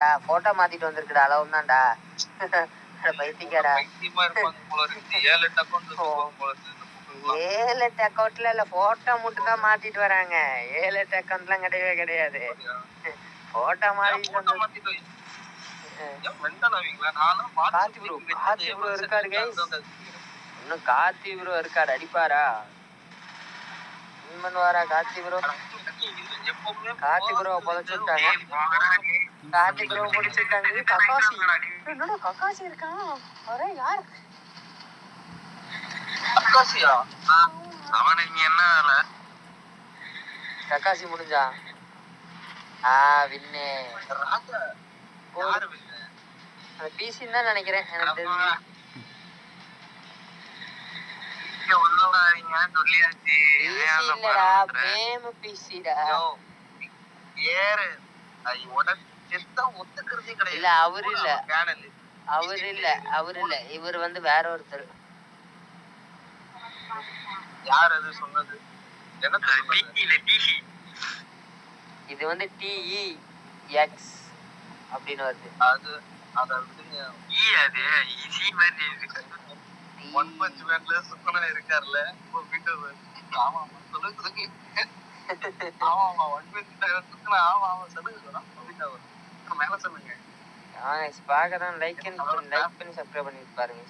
Photo மாத்திட்டு வந்திருக்குடா அளவு தான்டா. பைத்தியக்காரா. 7-8 அக்கௌண்ட்ல இல்ல, போட்டோ மட்டும் தான் மாத்திட்டு வராங்க. 7-8 அக்கௌண்ட்லாம் கிடையவே கிடையாது. போட்டோ மாத்திட்டு கார்த்தி ப்ரோ இருக்காரு கைஸ். இன்னும் கார்த்தி ப்ரோ இருக்காரு. அடிப்பாரா பண்ணுவாரா கார்த்தி ப்ரோ? கார்த்தி ப்ரோ புதைச்சுட்டாங்க. கார்த்தி ப்ரோ முடிச்சுட்டாங்க. கக்காசி என்னடா கக்காசி இருக்கான்? அரே யார் கக்காசியா? அவனுக்கு என்ன வேலை? கக்காசி முடிஞ்சா வின்னு யாரு வின்னு? அந்த பிசின்னு தான் நினைக்கிறேன். எனக்கு தெரிஞ்சு இவர் வந்து வேற ஒருத்தர். யார் அது சொன்னது? இது வந்து TEX அப்படின்னு வருது. அது அத விடுங்க. அது ஈஸி மாதிரி இருக்கு. ஒன் பஞ்ச் மேன்ல சுத்தனா இருக்கார்ல வீட்டு. ஆமா சொல்லுங்க. ஆமா ஒன் பஞ்ச் சுத்தனா. ஆமா சொல்லுங்க. மேல சொல்லுங்க. பாக்கதான் லைக் பண்ணி சப்ஸ்கிரைப் பண்ணி பாருங்க.